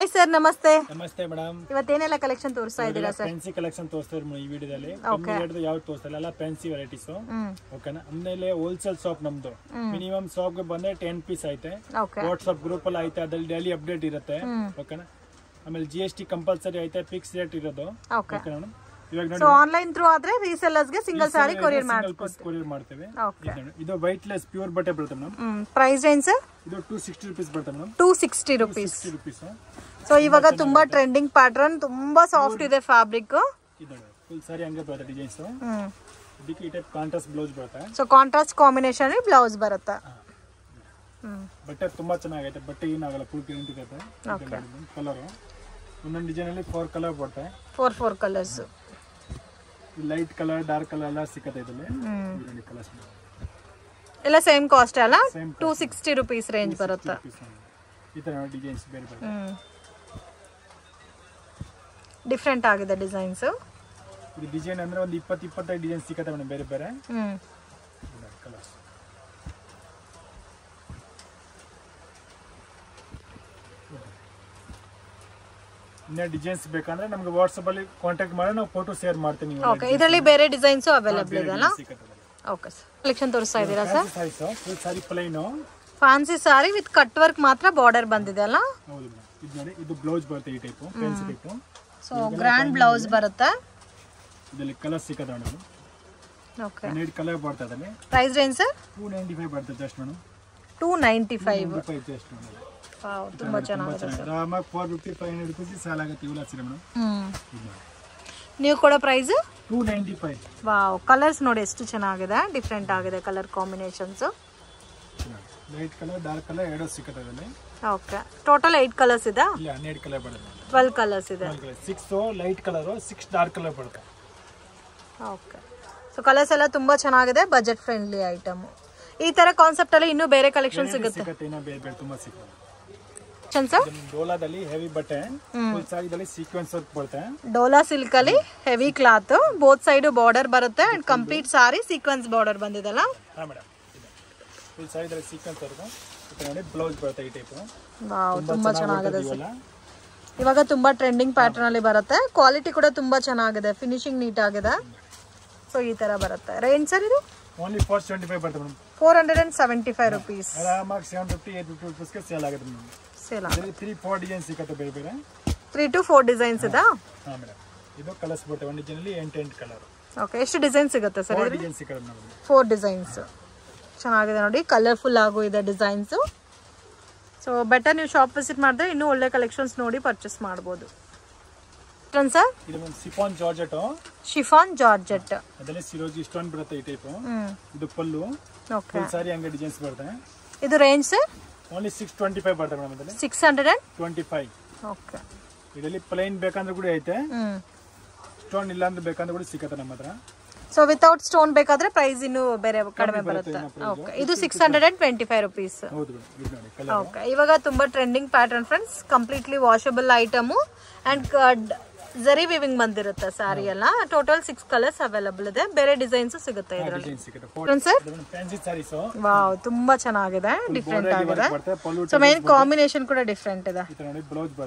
Hi sir, namaste. Namaste madam. ಇವತ್ತೇನೆಲ್ಲ collection ತೋರಿಸ್ತಾ ಇದ್ದೀರಾ ಸರ್? ಫ್ಯಾನ್ಸಿ ಕಲೆಕ್ಷನ್ ತೋರಿಸ್ತಾ ಇರೋದು ಈ ವಿಡಿಯೋದಲ್ಲಿ. ಕಮ್ಮಿ ರೇಟ್ ಯಾವುದು ತೋರಿಸಲ್ಲ, ಎಲ್ಲ ಫ್ಯಾನ್ಸಿ ವೆರೈಟೀಸ್. ಓಕೆನಾ? ಆಮೇಲೆ ಹೋಲ್ಸೇಲ್ ಶಾಪ್ ನಮ್ದು. ಮಿನಿಮಮ್ ಶಾಪ್ ಗೆ ಬಂದ್ರೆ 10 ಪೀಸ್ ಐತೆ. ವಾಟ್ಸ್ಆಪ್ ಗ್ರೂಪ್ ಅಲ್ಲಿ ಐತೆ, ಅದ್ರಲ್ಲಿ ಡೈಲಿ ಅಪ್ಡೇಟ್ ಇರುತ್ತೆ. ಓಕೆನಾ? ಆಮೇಲೆ GST ಕಂಪಲ್ಸರಿ ಐತೆ, ಫಿಕ್ಸ್ ರೇಟ್ ಇರೋದು. ಓಕೆನಾ ಮೇಡಂ? ಇವಾಗ ನೋಡಿ, ಸೋ ಆನ್ಲೈನ್ ಥ್ರೂ ಆದ್ರೆ ರೀಸೆಲ್ಲರ್ಸ್ ಗೆ ಸಿಂಗಲ್ ಸಾರಿ ಕೊರಿಯರ್ ಮಾಡ್ತೇವೆ. ಇದು ವೈಟ್ಲೆಸ್ ಪ್ಯೂರ್ ಬಟ್ಟೆ ಬರುತ್ತೆ ಮೇಡಂ. Price range sir? ಇದು 260 ರೂಪೀಸ್ ಬರುತ್ತೆ ಮೇಡಂ. 260 ರೂಪೀಸ್. ಸೊ ಇವಾಗ ತುಂಬಾ ಟ್ರೆಂಡಿಂಗ್ ಪ್ಯಾಟರ್ನ್, ತುಂಬಾ ಸಾಫ್ಟ್ ಇದೆ ಫ್ಯಾಬ್ರಿಕ್. ಇದು ಫುಲ್ ಸಾರಿ ಹಂಗೆ ಬರುತ್ತೆ ಡಿಸೈನ್ಸ್. ಇದಕ್ಕೆ ಈ ಟೈಪ್ ಕಾಂಟ್ರಾಸ್ಟ್ ಬ್ಲೌಸ್ ಬರುತ್ತೆ. ಸೊ ಕಾಂಟ್ರಾಸ್ಟ್ ಕಾಂಬಿನೇಷನ್ ಬ್ಲೌಸ್ ಬರುತ್ತೆ. ಬಟ್ಟೆ ತುಂಬಾ ಚೆನ್ನಾಗೈತೆ, ಬಟ್ಟೆ ಏನಾಗಲ್ಲ, ಫುಲ್ ಗ್ಯಾರಂಟಿ ಇರುತ್ತೆ. ಕಲರ್ ಒಂದೊಂದು ಡಿಸೈನ್ ಅಲ್ಲಿ 4 ಕಲರ್ ಬರುತ್ತೆ. 4 colours. Light colour, dark colour ಎಲ್ಲ ಸಿಗುತ್ತೆ ಇದರಲ್ಲಿ. ಕಲರ್ಸ್ ಎಲ್ಲ ಸೇಮ್ ಕಾಸ್ಟ್ ಅಲ್ಲ, 260 ರೂಪೀಸ್ ರೇಂಜ್ ಬರುತ್ತೆ. ಈ ತರ ಡಿಸೈನ್ಸ್ ಬೇರೆ ಬೇರೆ ಡಿಫರೆಂಟ್ ಆಗಿದೆ ಡಿಸೈನ್ಸ್. ಇದು ಡಿಸೈನ್ ಅಂದ್ರೆ ಒಂದು 20-25 ಡಿಸೈನ್ ಸಿಗುತ್ತೆ ಮೇಡಂ, ಬೇರೆ ಬೇರೆ ಕಲರ್ಸ್. ಇನ್ನೇ ಡಿಸೈನ್ಸ್ ಬೇಕಂದ್ರೆ ನಮಗೆ ವಾಟ್ಸ್ಆಪ್ ಅಲ್ಲಿ ಕಾಂಟ್ಯಾಕ್ಟ್ ಮಾಡಿ ನಾವು ಫೋಟೋ ಶೇರ್ ಮಾಡ್ತೀನಿ. ಓಕೆ, ಇದರಲ್ಲಿ ಬೇರೆ ಡಿಸೈನ್ಸ್ ಅವೈಲೇಬಲ್ ಇದೆ ಅಲ್ಲ? ಓಕೆ ಸರ್, ಕಲೆಕ್ಷನ್ ತೋರಿಸ್ತಾ ಇದ್ದೀರಾ sir? Full sorry plain fancy sorry with cut work ಮಾತ್ರ ಬಾರ್ಡರ್ ಬಂದಿದೆ ಅಲ್ಲ? ಹೌದು ಮೇಡಂ. ಇದು ನೋಡಿ, ಇದು ಬ್ಲೌಸ್ ಬರುತ್ತೆ ಈ type, fancy type. So grand blouse ಬರುತ್ತೆ. ಇದರಲ್ಲಿ ಕಲರ್ ಸಿಗುತ್ತೆ ಮೇಡಂ. ಓಕೆ, 8 ಕಲರ್ ಬರ್ತದೆ. Price range sir? 295 ಬರ್ತದೆ just madam. 295 just madam. Wow, ತುಂಬಾ ಚೆನ್ನಾಗಿದೆ ಸರ್. ಆರಾಮಾಗಿ 450-500 ರೂಪಾಯಿ ಸೇಲ್ ಆಗುತ್ತೆ ಇವಳ ಸೀರೆ ಮೇಡಂ. ನೀವು ಕೊಡೋ ಪ್ರೈಸ್ 295. ವಾವ್, ಕಲರ್ಸ್ ನೋಡಿ ಎಷ್ಟು ಚೆನ್ನಾಗಿದೆ, ಡಿಫರೆಂಟ್ ಆಗಿದೆ colour combinations. Light colour, dark colour ಎರಡು ಸಿಗುತ್ತೆ ಅದರಲ್ಲಿ. ಓಕೆ, ಟೋಟಲ್ 8 ಕಲರ್ಸ್ ಇದೆ? ಇಲ್ಲ, 12 ಕಲರ್ ಬರುತ್ತೆ. 12 ಕಲರ್ಸ್ ಇದೆ. 6 ಲೈಟ್ ಕಲರ್, 6 ಡಾರ್ಕ್ ಕಲರ್ ಬರುತ್ತೆ. ಓಕೆ, ಸೊ ಕಲರ್ಸ್ ಎಲ್ಲ ತುಂಬಾ ಚೆನ್ನಾಗಿದೆ, ಬಜೆಟ್ ಫ್ರೆಂಡ್ಲಿ ಐಟಮ್. ಈ ತರ ಕಾನ್ಸೆಪ್ಟ್ ಅಲ್ಲಿ ಇನ್ನೂ ಬೇರೆ ಕಲೆಕ್ಷನ್ ಸಿಗುತ್ತೆ? ಇನ್ನು ಬೇರೆ ಬೇರೆ ತುಂಬಾ ಸಿಗುತ್ತೆ ಸರ್. ಡೋಲಾದಲ್ಲಿ ಹೆವಿ ಬಟ್ಟೆ, ಫುಲ್ ಸಾರಿದಲ್ಲಿ ಸೀಕ್ವೆನ್ಸ್ ವರ್ಕ್ ಬರುತ್ತೆ. ಡೋಲಾ ಸಿಲ್ಕ್ ಅಲ್ಲಿ heavy cloth, both side border ಬರುತ್ತೆ and complete sari sequence border ಬಂದಿದೆಲ್ಲ? ಹಾ ಮೇಡಂ. ಫುಲ್ ಸಾರಿದಲ್ಲಿ ಸೀಕ್ವೆನ್ಸ್ ವರ್ಕ್ ನೋಡಿ, ಬ್ಲೌಸ್ ಬರುತ್ತೆ ಈ ಟೈಪ್. ವಾವ್, ತುಂಬಾ ಚೆನ್ನಾಗಿದೆ ಸರ್. ಇವಾಗ ತುಂಬಾ ಟ್ರೆಂಡಿಂಗ್ ಪ್ಯಾಟರ್ನ್ ಅಲ್ಲಿ ಬರುತ್ತೆ. ಕ್ವಾಲಿಟಿ ಕೂಡ ತುಂಬಾ ಚೆನ್ನಾಗಿದೆ, ಫಿನಿಶಿಂಗ್ ನೀಟ್ ಆಗಿದೆ. ಸೊ ಈ ತರ ಬರುತ್ತೆ. ರೇಂಜ್ ಸರ್ ಇದು? ಓನ್ಲಿ 475 ಬರುತ್ತೆ ಮೇಡಂ. 475 ರೂಪೀಸ್. ಆರಾಮಾಗಿ 750-850 ರೂಪೀಸ್ಗೆ ಸೇಲ್ ಆಗುತ್ತೆ ಮೇಡಂ. ಸೇಲ್ ಆಗುತ್ತೆ. 3-4 ಡಿಸೈನ್ ಸಿಗುತ್ತೆ ಬೇರೆ ಬೇರೆ. 3 to 4 ಡಿಸೈನ್ಸ್ ಇದೆ? ಹಾ ಮೇಡಂ. ಇದು ಕಲರ್ಸ್ ಬರುತ್ತೆ, ಒಂದು ಡಿಸೈನ್ ಅಲ್ಲಿ 8 ಕಲರ್. ಓಕೆ, ಎಷ್ಟು ಡಿಸೈನ್ ಸಿಗುತ್ತೆ ಸರ್? 4 ಡಿಸೈನ್ ಸಿಗುತ್ತೆ ಮೇಡಂ. 4 ಡಿಸೈನ್ಸ್ ಚೆನ್ನಾಗಿದೆ ನೋಡಿ, ಕಲರ್ಫುಲ್ ಆಗು ಇದೆ ಡಿಸೈನ್ಸ್. ಸೊ ಬೆಟರ್ ನೀವು ಶಾಪ್ ವಿಸಿಟ್ ಮಾಡಿದ್ರೆ ಇನ್ನೂ ಒಳ್ಳೆ ಕಲೆಕ್ಷನ್ಸ್ ನೋಡಿ ಪರ್ಚೇಸ್ ಮಾಡಬಹುದು. ಸರ್, ಇದು ಒಂದು ಶಿಫಾನ್ ಜಾರ್ಜೆಟ್. ಶಿಫಾನ್ ಜಾರ್ಜೆಟ್ ಅದರಲ್ಲಿ ಸಿರೋಜಿ ಸ್ಟೋನ್ ಬರುತ್ತೆ ಈ ಟೈಪ್. ಇದು ಪಲ್ಲು. ಓಕೆ, ಫುಲ್ ಸಾರಿ ಹಂಗೆ ಡಿಸೈನ್ಸ್ ಬರುತ್ತೆ. ಇದು ರೇಂಜ್ ಸರ್? ಓನ್ಲಿ 625 ಬರುತ್ತೆ ಮೇಡಂ. ಇದರಲ್ಲಿ 625. ಓಕೆ, ಇದರಲ್ಲಿ ಪ್ಲೈನ್ ಬೇಕಂದ್ರೆ ಕೂಡ ಐತೆ, ಸ್ಟೋನ್ ಇಲ್ಲ ಅಂದ್ರೆ ಬೇಕಂದ್ರೆ ಕೂಡ ಸಿಗುತ್ತೆ ನಮ್ಮ ಹತ್ರ. ಸೊ ವಿತೌಟ್ ಸ್ಟೋನ್ ಬೇಕಾದ್ರೆ ಪ್ರೈಸ್ ಇನ್ನು ಬೇರೆ ಕಡಿಮೆ ಬರುತ್ತೆ. ಓಕೆ, ಇದು 625 ರೂಪೀಸ್. ಓಕೆ, ಇವಾಗ ತುಂಬಾ trending pattern friends, completely washable item and ಜರಿ ವಿವಿಂಗ್ ಬಂದಿರುತ್ತೆ ಸಾರಿ ಎಲ್ಲ. ಟೋಟಲ್ 6 ಕಲರ್ಸ್ ಅವೈಲೇಬಲ್ ಇದೆ, ಬೇರೆ ಡಿಸೈನ್ಸ್ ಸಿಗುತ್ತೆ ಇದರಲ್ಲಿ. ವಾವ್, ತುಂಬಾ ಚೆನ್ನಾಗಿದೆ, ಡಿಫರೆಂಟ್ ಆಗಿದೆ. ಸೊ ಮೇನ್ ಕಾಂಬಿನೇಷನ್ ಕೂಡ ಡಿಫರೆಂಟ್ ಇದೆ.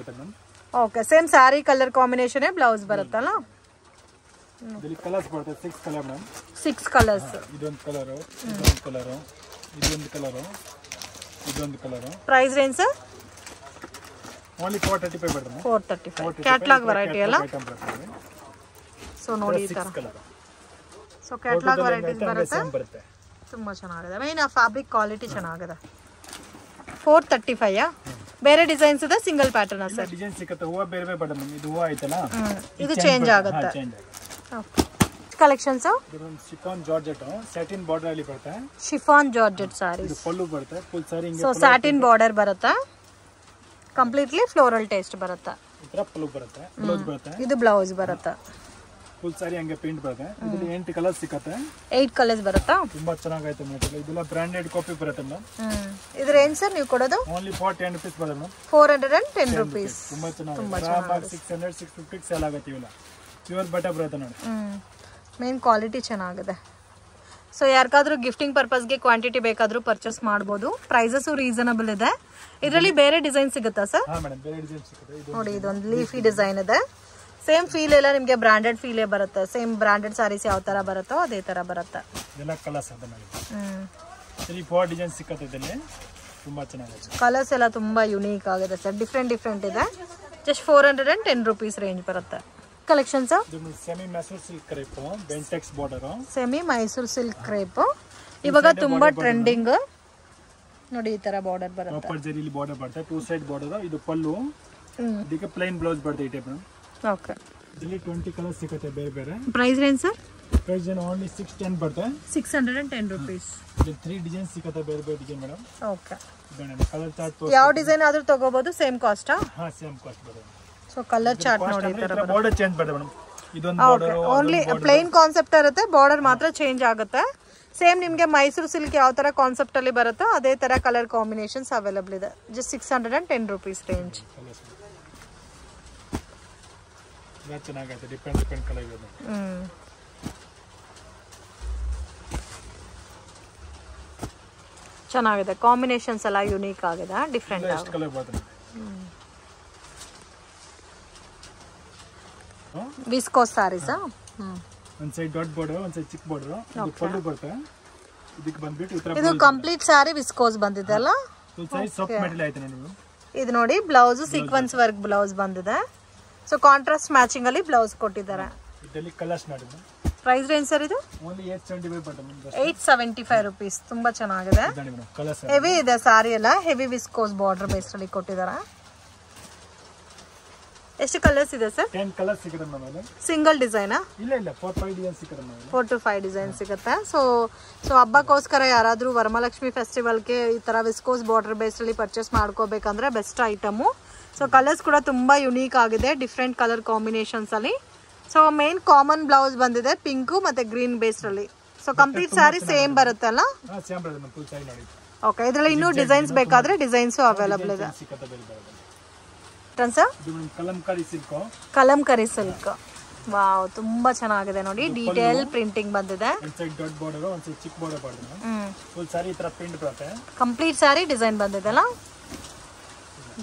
Okay, same sari colour combination blouse ಬರುತ್ತಲ್ಲ? ಕಲರ್ಸ್ ಬರುತ್ತೆ 6 ಕಲರ್ ಮೇಡಂ. 6 ಕಲರ್ಸ್. ಇದೊಂದು ಕಲರ್, ಇದೊಂದು ಕಲರ್, ಇದೊಂದು ಕಲರ್, ಇದೊಂದು colour. Price range sir? Only 435 ಬರುತ್ತೆ. 435 ಕ್ಯಾಟಲಾಗ್ ವೆರೈಟಿ ಅಲ್ಲ? ಸೊ ನೋಡಿ ಈ ತರ. ಸೊ ಕ್ಯಾಟಲಾಗ್ ವೆರೈಟೀಸ್ ಬರುತ್ತೆ, ತುಂಬಾ ಚೆನ್ನಾಗಿದೆ. ಮೇನ್ ಆ ಫ್ಯಾಬ್ರಿಕ್ ಕ್ವಾಲಿಟಿ ಚೆನ್ನಾಗಿದೆ. 435 ಬೇರೆ ಡಿಸೈನ್ಸ್ ಇದೆ, ಸಿಂಗಲ್ ಪ್ಯಾಟರ್ನ್ ಸರ್? ಡಿಸೈನ್ ಸಿಗುತ್ತೆ, ಹೂವ ಬೇರೆ ಬೇರೆ ಬರುತ್ತೆ. ಇದು ಹೂವ ಐತಲ್ಲ, ಇದು ಚೇಂಜ್ ಆಗುತ್ತೆ. Okay, collections chiffon georgette satin border ಅಲ್ಲಿ ಬರುತ್ತೆ. ಶಿಫಾನ್ ಜಾರ್ಜೆಟ್ ಸಾರಿ, ಇದು ಪಲ್ಲು ಬರುತ್ತೆ, ಫುಲ್ ಸಾರಿ ಹಿಂಗೆ. ಸೊ ಸ್ಯಾಟಿನ್ ಬಾರ್ಡರ್ ಬರುತ್ತೆ, ಕಂಪ್ಲೀಟ್ಲಿ ಫ್ಲೋರಲ್ ಟೇಸ್ಟ್ ಬರುತ್ತೆ. ಇದರ ಪಲ್ಲು ಬರುತ್ತೆ, ಬ್ಲೌಸ್ ಬರುತ್ತೆ, ಇದು ಬ್ಲೌಸ್ ಬರುತ್ತೆ. ಫುಲ್ ಸಾರಿ ಹಂಗೆ ಪ್ರಿಂಟ್ ಬರುತ್ತೆ. ಇದರಲ್ಲಿ 8 ಕಲರ್ ಸಿಗುತ್ತೆ. 8 ಕಲರ್ಸ್ ಬರುತ್ತಾ? ತುಂಬಾ ಚೆನ್ನಾಗೈತೆ ಮೇಡಂ. ಇದೆಲ್ಲ ಬ್ರಾಂಡೆಡ್ ಕಾಪಿ ಬರುತ್ತೆ ಮೇಡಂ. ಇದು ರೇಂಜ್ ಸರ್ ನೀವು ಕೊಡೋದು? ಓನ್ಲಿ 410 ರೂಪೀಸ್ ಬರುತ್ತೆ ಮೇಡಂ. 410 ರೂಪೀಸ್. ತುಂಬಾ ಚೆನ್ನಾಗಿದೆ. 600-650 ಸೇಲ್ ಆಗುತ್ತೆ ಇವೆಲ್ಲ. ಪ್ಯೂರ್ ಬಟ್ಟೆ ಬರುತ್ತೆ ನೋಡಿ. ಮೇನ್ ಕ್ವಾಲಿಟಿ ಚೆನ್ನಾಗಿದೆ. ಸೊ ಯಾರಿಗಾದ್ರೂ ಗಿಫ್ಟಿಂಗ್ ಪರ್ಪಸ್ಗೆ ಕ್ವಾಂಟಿಟಿ ಬೇಕಾದ್ರೂ ಪರ್ಚೇಸ್ ಮಾಡ್ಬೋದು. ಪ್ರೈಸಸ್ ರೀಸನಬಲ್ ಇದೆ. ಇದರಲ್ಲಿ ಬೇರೆ ಡಿಸೈನ್ ಸಿಗುತ್ತಾ ಸರ್? ನೋಡಿ ಇದೊಂದು ಲೀಫಿ ಡಿಸೈನ್ ಇದೆ. ಸೇಮ್ ಫೀಲ್ ಎಲ್ಲ ನಿಮ್ಗೆ ಬ್ರಾಂಡೆಡ್ ಫೀಲೇ ಬರುತ್ತೆ. ಸೇಮ್ ಬ್ರಾಂಡೆಡ್ ಸಾರೀಸ್ ಯಾವ ತರ ಬರುತ್ತೋ ಅದೇ ತರ ಬರುತ್ತೆ. ಕಲರ್ಸ್ ಎಲ್ಲ ತುಂಬಾ ಯುನೀಕ್ ಆಗಿದೆ ಸರ್. ಡಿಫ್ರೆಂಟ್ ಇದೆ. ಜಸ್ಟ್ 410 rupees ರೇಂಜ್ ಬರುತ್ತೆ. Collections semi Mysore silk crepe Bentex border. Semi Mysore silk crepe ಇವಾಗ ತುಂಬಾ ಟ್ರೆಂಡಿಂಗ್. ನೋಡಿ ಈ ತರ ಬಾರ್ಡರ್ ಬರುತ್ತೆ. ಕಾಪರ್ ಜರಿಲಿ ಬಾರ್ಡರ್ ಬರುತ್ತೆ. 2 ಸೈಡ್ ಬಾರ್ಡರ್. ಇದು ಪಲ್ಲು. ಇದಕ್ಕೆ ಪ್ಲೇನ್ ಬ್ಲೌಸ್ ಬರುತ್ತೆ ಈ ಟೈಪ್. ಓಕೆ. ಇಲ್ಲಿ 20 ಕಲರ್ಸ್ ಸಿಗುತ್ತೆ ಬೇರೆ. Price range sir? ಪ್ರೈಸ್ ಏನು ಓನ್ಲಿ 610 ಬರುತ್ತೆ. 610 rupees. ಇಲ್ಲಿ 3 ಡಿಸೈನ್ ಸಿಗುತ್ತೆ ಬೇರೆ design madam. Okay. Colour chart ಯಾವ ಡಿಸೈನ್ ಆದ್ರೂ ತಗೋಬಹುದು. Same cost? ಹಾ ಸೇಮ್ ಕಾಸ್ಟ್ ಬರುತ್ತೆ. ಸೊ ಕಲರ್ ಚಾರ್ಟ್ ನೋಡಿ ಈ ತರ ಬಾರ್ಡರ್ ಚೇಂಜ್ ಬರುತ್ತೆ ಮೇಡಮ್. ಇದೊಂದು ಬಾರ್ಡರ್ ಓನ್ಲಿ ಪ್ಲೇನ್ ಕಾನ್ಸೆಪ್ಟ್ ಇರುತ್ತೆ. ಬಾರ್ಡರ್ ಮಾತ್ರ ಚೇಂಜ್ ಆಗುತ್ತೆ. ಸೇಮ್ ನಿಮಗೆ ಮೈಸೂರು ಸಿಲ್ಕ್ ಯಾವ ತರ ಕಾನ್ಸೆಪ್ಟ್ ಅಲ್ಲಿ ಬರುತ್ತೋ ಅದೇ ತರ ಕಲರ್ ಕಾಂಬಿನೇಷನ್ಸ್ ಅವೈಲೇಬಲ್ ಇದೆ. Just 610 rupees range. ಚೆನ್ನಾಗಿದೆ. ಡಿಫರೆಂಟ್ ಕಲರ್ ಇದೆ. ಚೆನ್ನಾಗಿದೆ. ಕಾಂಬಿನೇಷನ್ಸ್ ಎಲ್ಲ ಯುನೀಕ್ ಆಗಿದೆ. ಡಿಫರೆಂಟ್ ಕಲರ್ ಬರುತ್ತೆ. ವಿಸ್ಕೋಸ್ ಸಾರೀಸ್. ಒಂದ್ ಸೈಡ್ ದೊಡ್ಡ ಬಾರ್ಡರ್, ಒಂದ್ ಸೈಡ್ ಚಿಕ್ಕ ಬಾರ್ಡರ್. ಇದು ಪಲ್ಲು ಬರುತ್ತೆ. ಇದಕ್ಕೆ ಬಂದ್ಬಿಟ್ಟು ಈ ತರ ಇದು ಕಂಪ್ಲೀಟ್ ಸಾರಿ ವಿಸ್ಕೋಸ್ ಬಂದಿದೆ ಅಲ್ಲ? ಫುಲ್ ಸೈಜ್ ಸಾಫ್ಟ್ ಮೆಟೀರಿಯಲ್ ಐತೆ ನೋಡಿ. ಇದು ನೋಡಿ ಬ್ಲೌಸ್ ಸೀಕ್ವೆನ್ಸ್ ವರ್ಕ್ ಬ್ಲೌಸ್ ಬಂದಿದೆ. ಸೊ ಕಾಂಟ್ರಾಸ್ಟ್ ಮ್ಯಾಚಿಂಗ್ ಅಲ್ಲಿ ಬ್ಲೌಸ್ ಕೊಟ್ಟಿದ್ದಾರೆ. ಇದರಲ್ಲಿ ಕಲರ್ಸ್ ನೋಡಿ. ಪ್ರೈಸ್ ರೇಂಜ್ ಸರ್ ಇದು? ಓನ್ಲಿ 875 ಬರುತ್ತೆ. 875 rupees. ತುಂಬಾ ಚೆನ್ನಾಗಿದೆ. ಹೆವಿ ಇದೆ ಸಾರಿ ಎಲ್ಲ. ಹೆವಿ ವಿಸ್ಕೋಸ್ ಬಾರ್ಡರ್ ಬೇಸ್ ಅಲ್ಲಿ ಕೊಟ್ಟಿದ್ದಾರೆ. ಎಷ್ಟು ಕಲರ್ಸ್ ಇದೆ ಸರ್? 10 ಕಲರ್ಸ್ ಸಿಗುತ್ತೆ ನಮಗೆ. Single design? ಇಲ್ಲ 4-5 ಡಿಸೈನ್ ಸಿಗುತ್ತೆ ನಮಗೆ. 4 to 5 ಡಿಸೈನ್ ಸಿಗುತ್ತೆ. ಸೊ ಹಬ್ಬಕ್ಕೋಸ್ಕರ ಯಾರಾದ್ರೂ ವರಮಹಾಲಕ್ಷ್ಮಿ ಫೆಸ್ಟಿವಲ್ಗೆ ಈ ತರ ವಿಸ್ಕೋಸ್ ಬಾರ್ಡರ್ ಬೇಸ್ ಅಲ್ಲಿ ಪರ್ಚೇಸ್ ಮಾಡ್ಕೋಬೇಕಂದ್ರೆ ಬೆಸ್ಟ್ ಐಟಮು. ಸೊ ಕಲರ್ಸ್ ಕೂಡ ತುಂಬಾ ಯುನೀಕ್ ಆಗಿದೆ. ಡಿಫ್ರೆಂಟ್ ಕಲರ್ ಕಾಂಬಿನೇಷನ್ಸ್ ಅಲ್ಲಿ. ಸೊ ಮೇನ್ ಕಾಮನ್ ಬ್ಲೌಸ್ ಬಂದಿದೆ ಪಿಂಕ್ ಮತ್ತೆ ಗ್ರೀನ್ ಬೇಸ್ ಅಲ್ಲಿ. ಸೊ ಕಂಪ್ಲೀಟ್ ಸಾರಿ ಸೇಮ್ ಬರುತ್ತಲ್ಲ? ಸೇಮ್ ಬರುತ್ತೆ ಫುಲ್ ಸೈಡ್ ನೋಡಿ. ಓಕೆ. ಇದರಲ್ಲಿ ಇನ್ನೂ ಡಿಸೈನ್ಸ್ ಬೇಕಾದ್ರೆ ಡಿಸೈನ್ಸ್ ಅವೈಲೇಬಲ್ ಇದೆ. Sir Kalamkari silk. ವಾವ್ ತುಂಬಾ ಚೆನ್ನಾಗಿದೆ ನೋಡಿ. ಡೀಟೇಲ್ ಪ್ರಿಂಟಿಂಗ್ ಬಂದಿದೆ. ದೊಡ್ಡ ಬಾರ್ಡರ್, ಒಂದ್ ಸೈಡ್ ಚಿಕ್ಕ ಬಾರ್ಡರ್ ಬರುತ್ತೆ. ಫುಲ್ ಸಾರಿ ಈ ತರ ಪ್ರಿಂಟ್ ಬರುತ್ತೆ. ಕಂಪ್ಲೀಟ್ ಸಾರಿ ಡಿಸೈನ್ ಬಂದಿದೆ ಅಲ್ಲ?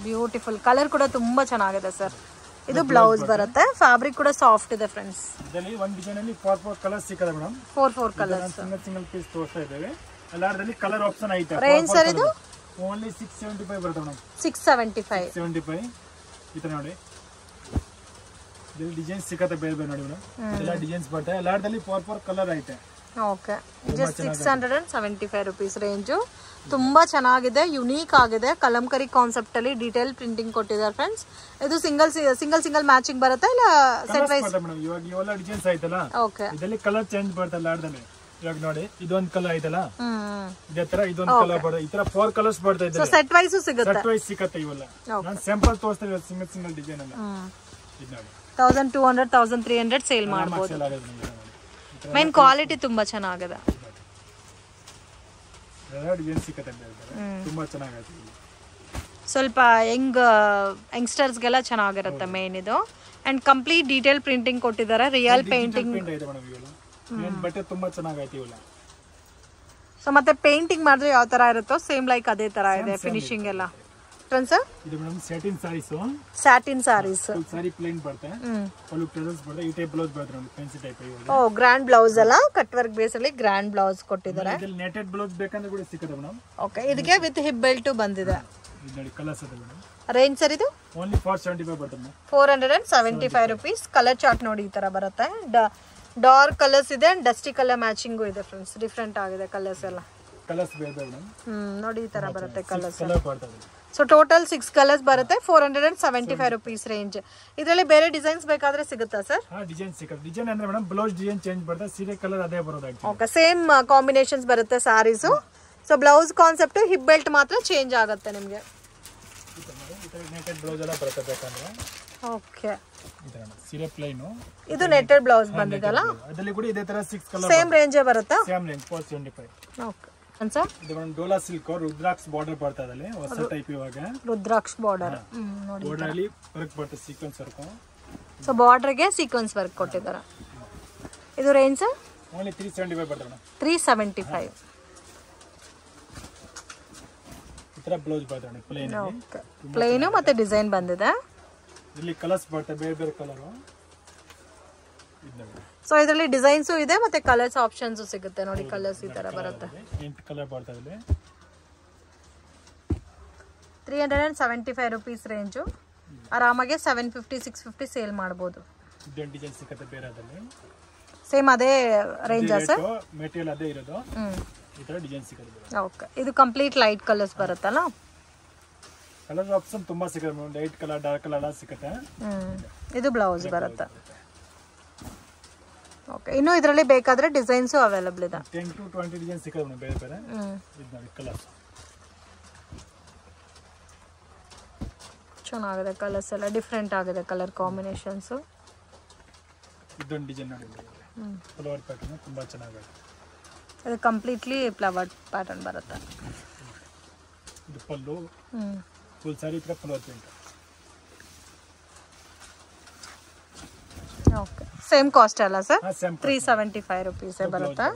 ಬ್ಯೂಟಿಫುಲ್. ಕಲರ್ ಕೂಡ ತುಂಬಾ ಚೆನ್ನಾಗಿದೆ ಸರ್. ಇದು ಬ್ಲೌಸ್ ಬರುತ್ತೆ. ಫ್ಯಾಬ್ರಿಕ್ ಕೂಡ ಸಾಫ್ಟ್ ಇದೆ ಫ್ರೆಂಡ್ಸ್. ಇದರಲ್ಲಿ ಒಂದು ಡಿಸೈನ್ ಅಲ್ಲಿ 4 ಕಲರ್ಸ್ ಸಿಗುತ್ತೆ ಮೇಡಮ್. 4 ಕಲರ್ಸ್. ಸಿಂಗಲ್ ಪೀಸ್ ತೋರಿಸ್ತಾ ಇದ್ದೇವೆ. ಎಲ್ಲಾದ್ರಲ್ಲಿ ಕಲರ್ ಆಪ್ಷನ್ ಐತೆ. ರೇಂಜ್ ಸರ್ ಇದು? ಓನ್ಲಿ 675 ಬರುತ್ತೆ ಮೇಡಮ್. 675 ಈ ತರ ನೋಡಿ. ಇದರಲ್ಲಿ ಡಿಸೈನ್ ಸಿಗುತ್ತೆ ಬೇರೆ ನೋಡಿ ಮೇಡಮ್. ಎಲ್ಲ ಡಿಸೈನ್ಸ್ ಬರುತ್ತೆ. ಎಲ್ಲಾದ್ರಲ್ಲಿ 4 ಕಲರ್ ಐತೆ. ಓಕೆ. Just 675 rupees range. ತುಂಬಾ ಚೆನ್ನಾಗಿದೆ. ಯುನೀಕ್ ಆಗಿದೆ. ಕಲಂಕರಿ ಕಾನ್ಸೆಪ್ಟ್ ಅಲ್ಲಿ ಡೀಟೇಲ್ ಪ್ರಿಂಟಿಂಗ್ ಕೊಟ್ಟಿದ್ದಾರೆ ಫ್ರೆಂಡ್ಸ್. ಇದು ಸಿಂಗಲ್ ಮ್ಯಾಚಿಂಗ್ ಬರುತ್ತೆ ಇಲ್ಲ ಸೆಟ್ ವೈಸ್? ಮೇಡಮ್ ಇವಾಗ ಇವೆಲ್ಲ ಡಿಸೈನ್ಸ್ ಐತಲ್ಲ. ಓಕೆ. ಇದರಲ್ಲಿ ಕಲರ್ ಚೇಂಜ್ ಬರುತ್ತೆ ಎಲ್ಲಾದ್ರಲ್ಲಿ. ಇವಾಗ ನೋಡಿ ಇದೊಂದು ಕಲರ್ ಐತಲ್ಲ, ಇದೇ ತರ ಇದೊಂದು ಕಲರ್ ಬರುತ್ತೆ. ಈ ತರ 4 ಕಲರ್ಸ್ ಬರ್ತಾ ಇದೆ. ಸೆಟ್ ವೈಸ್ ಸಿಗುತ್ತೆ. ಸೆಟ್ ವೈಸ್ ಸಿಗುತ್ತೆ ಇವೆಲ್ಲ. ನಾನು ಸ್ಯಾಂಪಲ್ ತೋರಿಸ್ತಾ ಇದ್ದೀನಿ. ಸಿಂಗಲ್ ಡಿಸೈನ್ ಅಲ್ಲ. ಇದು ನೋಡಿ 1200 1300 ಸೇಲ್ ಮಾಡಬಹುದು. ಮೇನ್ ಕ್ವಾಲಿಟಿ ತುಂಬಾ ಚೆನ್ನಾಗಿದೆ. ಡಿಸೈನ್ ಸಿಗುತ್ತೆ ತುಂಬಾ ಚೆನ್ನಾಗಿದೆ. ಸ್ವಲ್ಪ ಯಂಗ್ಸ್ಟರ್ಸ್ಗೆಲ್ಲ ಚೆನ್ನಾಗಿರುತ್ತೆ ಮೇನ್ ಇದು. ಅಂಡ್ ಕಂಪ್ಲೀಟ್ ಡೀಟೇಲ್ ಪ್ರಿಂಟಿಂಗ್ ಕೊಟ್ಟಿದ್ದಾರೆ. ರಿಯಲ್ ಪೇಂಟಿಂಗ್ ಬಟ್ಟೆ ತುಂಬಾ ಚೆನ್ನಾಗೈತೆ ಇವೆಲ್ಲ. ಸೊ ಮತ್ತೆ ಪೇಂಟಿಂಗ್ ಮಾಡಿದ್ರೆ ಯಾವ ತರ ಇರುತ್ತೋ ಸೇಮ್ ಲೈಕ್ ಅದೇ ತರ ಇದೆ ಫಿನಿಶಿಂಗ್ ಎಲ್ಲ. ಫ್ರೆಂಡ್ಸ್ ಇದು madam satin saris. Satin saris. Sari plain ಬರುತ್ತೆ. ಪಲ್ಲು ಟೆಸಲ್ಸ್ ಬರುತ್ತೆ. ಈ ಟೈಪ್ ಬ್ಲೌಸ್ ಬರುತ್ತೆ ನೋಡಿ. ಫ್ಯಾನ್ಸಿ ಟೈಪ್ ಇವೆಲ್ಲ. ಓ ಗ್ರ್ಯಾಂಡ್ ಬ್ಲೌಸ್ ಅಲ್ಲ? ಕಟ್ ವರ್ಕ್ ಬೇಸ್ ಅಲ್ಲಿ ಗ್ರ್ಯಾಂಡ್ ಬ್ಲೌಸ್ ಕೊಟ್ಟಿದ್ದಾರೆ. ಇದರಲ್ಲಿ ನೆಟೆಡ್ ಬ್ಲೌಸ್ ಬೇಕಂದ್ರೆ ಕೂಡ ಸಿಗುತ್ತೆ ಮೇಡಮ್. ಓಕೆ. ಇದಕ್ಕೆ ವಿತ್ ಹಿಪ್ ಬೆಲ್ಟ್ ಬಂದಿದೆ. ಇದು ನೋಡಿ ಕಲರ್ಸ್ ಇದೆ ಮೇಡಮ್. ರೇಂಜ್ ಸರ್ ಇದು? ಓನ್ಲಿ 475 ಬರುತ್ತೆ. 475 rupees. ಕಲರ್ ಚಾರ್ಟ್ ನೋಡಿ ಈ ತರ ಬರುತ್ತೆ. ಡಾರ್ಕ್ ಕಲರ್ಸ್ ಇದೆ. ಡಸ್ಟಿ ಕಲರ್ ಮ್ಯಾಚಿಂಗ್ ಇದೆ ಫ್ರೆಂಡ್ಸ್. ಡಿಫರೆಂಟ್ ಆಗಿದೆ ಕಲರ್ಸ್ ಎಲ್ಲ. ಕಲರ್ಸ್ ಬೇರೆ ಮೇಡಮ್. ನೋಡಿ ಈ ತರ ಬರುತ್ತೆ ಕಲರ್ಸ್. ಕಲರ್ ಬರ್ತದೆ. ಸೊ ಟೋಟಲ್ 6 ಕಲರ್ಸ್ ಬರುತ್ತೆ. 475 rupees ರೇಂಜ್. ಇದರಲ್ಲಿ ಬೇರೆ ಡಿಸೈನ್ಸ್ ಬೇಕಾದ್ರೆ ಸಿಗುತ್ತಾ ಸರ್? ಹಾ ಡಿಸೈನ್ ಸಿಗುತ್ತೆ. ಡಿಸೈನ್ ಅಂದ್ರೆ ಮೇಡಮ್ ಬ್ಲೌಸ್ ಡಿಸೈನ್ ಚೇಂಜ್ ಬರುತ್ತೆ. ಸೀರೆ ಕಲರ್ ಅದೇ ಬರೋದು. ಓಕೆ. ಸೇಮ್ ಕಾಂಬಿನೇಷನ್ಸ್ ಬರುತ್ತೆ saris. So blouse concept hip belt ಮಾತ್ರ ಚೇಂಜ್ ಆಗುತ್ತೆ ನಿಮಗೆ. ನೆಟೆಡ್ ಬ್ಲೌಸ್ ಎಲ್ಲ ಬರುತ್ತೆ ಬೇಕಂದ್ರೆ. ಓಕೆ. ಸೀರೆ ಪ್ಲೇನ್. ಇದು ನೆಟೆಡ್ ಬ್ಲೌಸ್ ಬಂದಿದಲ್ಲ? ಅದರಲ್ಲಿ ಕೂಡ ಇದೇ ತರ 6 ಕಲರ್. ಸೇಮ್ ರೇಂಜ್ ಬರುತ್ತಾ? Same range 475. ಓಕೆ. ಸರ್ ಇದು ಒಂದು ಡೋಲಾ ಸಿಲ್ಕ್ ರುದ್ರಾಕ್ಷ ಬಾರ್ಡರ್ ಬರ್ತಾ ಇದೆ. ಹೊಸ ಟೈಪ್ ಇವಾಗ ರುದ್ರಾಕ್ಷ ಬಾರ್ಡರ್. ನೋಡಿ ಬಾರ್ಡರ್ ಅಲ್ಲಿ ವರ್ಕ್ ಬರುತ್ತೆ. Sequence work. ಸೊ ಬಾರ್ಡರ್ ಗೆ ಸೀಕ್ವೆನ್ಸ್ ವರ್ಕ್ ಕೊಟ್ಟಿದ್ದಾರೆ. ಇದು ರೇಂಜ್ ಸರ್? ಓನ್ಲಿ 375 ಬರ್ತದೆ ಮೇಡಮ್. 375. ಈ ತರ ಬ್ಲೌಸ್ ಬರ್ತದೆ ಪ್ಲೇನ್. ಓಕೆ, ಪ್ಲೇನ್ ಮತ್ತೆ ಡಿಸೈನ್ ಬಂದಿದೆ. ಇಲ್ಲಿ ಕಲರ್ಸ್ ಬರ್ತದೆ, ಬೇರೆ ಬೇರೆ ಕಲರ್. ಸೊ ಇದರಲ್ಲಿ ಡಿಸೈನ್ಸ್ ಇದೆ ಮತ್ತೆ ಕಲರ್ಸ್ ಆಪ್ಷನ್ಸ್ ಸಿಗುತ್ತೆ ನೋಡಿ. ಕಲರ್ಸ್ ಈ ತರ ಬರುತ್ತೆ. 8 ಕಲರ್ ಬರ್ತದೆ ಇಲ್ಲಿ. 375 rupees ರೇಂಜ್. ಆರಾಮಾಗಿ 750 650 ಸೇಲ್ ಮಾಡಬಹುದು. ಇದೊಂದು ಡಿಸೈನ್ ಸಿಗುತ್ತೆ ಬೇರೆ ಅದರಲ್ಲಿ. ಸೇಮ್ ಅದೇ ರೇಂಜ್ ಸರ್? ಮೆಟೀರಿಯಲ್ ಅದೇ ಇರೋದು. ಈ ತರ ಡಿಸೈನ್ ಸಿಗುತ್ತೆ. ಓಕೆ, ಇದು ಕಂಪ್ಲೀಟ್ ಲೈಟ್ ಕಲರ್ಸ್ ಬರುತ್ತಲ್ಲ. ಕಲರ್ ಆಪ್ಷನ್ ತುಂಬಾ ಸಿಗುತ್ತೆ. ಲೈಟ್ ಕಲರ್, ಡಾರ್ಕ್ ಕಲರ್ ಎಲ್ಲ ಸಿಗುತ್ತೆ. ಇದು ಬ್ಲೌಸ್ ಬರುತ್ತೆ. ಓಕೆ, ಇನ್ನು ಇದರಲ್ಲಿ ಬೇಕಾದ್ರೆ ಡಿಸೈನ್ಸ್ ಅವೈಲೇಬಲ್ ಇದೆ. 10 to 20 ಡಿಸೈನ್ ಸಿಗುತ್ತೆ ಬೇರೆ ಬೇರೆ. ಇದು ನೋಡಿ ಕಲರ್ ಚೆನ್ನಾಗಿದೆ. ಕಲರ್ಸ್ ಎಲ್ಲ ಡಿಫ್ರೆಂಟ್ ಆಗಿದೆ, ಕಲರ್ ಕಾಂಬಿನೇಷನ್ಸ್. ಇದೊಂದು ಡಿಸೈನ್ ನೋಡಿ, ಫ್ಲವರ್ ಪ್ಯಾಟರ್ನ್ ತುಂಬಾ ಚೆನ್ನಾಗಿದೆ. ಇದು ಕಂಪ್ಲೀಟ್ಲಿ ಫ್ಲವರ್ ಪ್ಯಾಟರ್ನ್ ಬರುತ್ತೆ. ಇದು ಪಲ್ಲು, ಫುಲ್ ಸಾರಿ ತರ flower print. Okay, same cost ಅಲ್ಲ ಸರ್? 375 rupees ಬರುತ್ತೆ.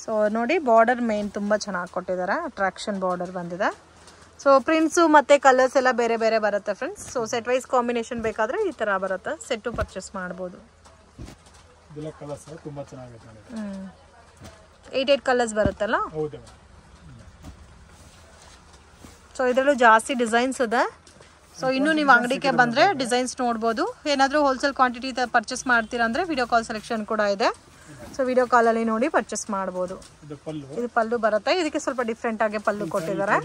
ಸೊ ನೋಡಿ, ಬಾರ್ಡರ್ ಮೇನ್ ತುಂಬಾ ಚೆನ್ನಾಗಿ ಕೊಟ್ಟಿದ್ದಾರೆ. ಅಟ್ರಾಕ್ಷನ್ ಬಾರ್ಡರ್ ಬಂದಿದೆ. ಸೊ ಪ್ರಿಂಟ್ಸು ಮತ್ತು ಕಲರ್ಸ್ ಎಲ್ಲ ಬೇರೆ ಬೇರೆ ಬರುತ್ತೆ friends. So set wise combination ಬೇಕಾದರೆ ಈ ಥರ ಬರುತ್ತೆ. ಸೆಟ್ಟು ಪರ್ಚೇಸ್ ಮಾಡ್ಬೋದು. 8 ಕಲರ್ಸ್ ಬರುತ್ತಲ್ಲ. ಸೊ ಇದರಲ್ಲೂ ಜಾಸ್ತಿ ಡಿಸೈನ್ಸ್ ಇದೆ. ಸೊ ಇನ್ನು ನೀವು ಅಂಗಡಿಗೆ ಬಂದರೆ ಡಿಸೈನ್ಸ್ ನೋಡ್ಬೋದು. ಏನಾದರೂ ಹೋಲ್ಸೇಲ್ ಕ್ವಾಂಟಿಟಿ ಪರ್ಚೇಸ್ ಮಾಡ್ತೀರಾ ಅಂದರೆ ವಿಡಿಯೋ ಕಾಲ್ ಸೆಲೆಕ್ಷನ್ ಕೂಡ ಇದೆ. ಸೊ ವಿಡಿಯೋ ಕಾಲಲ್ಲಿ ನೋಡಿ ಪರ್ಚೇಸ್ ಮಾಡ್ಬೋದು. ಇದು ಪಲ್ಲು ಬರುತ್ತೆ. ಇದಕ್ಕೆ ಸ್ವಲ್ಪ ಡಿಫ್ರೆಂಟ್ ಆಗಿ ಪಲ್ಲು ಕೊಟ್ಟಿದ್ದಾರೆ.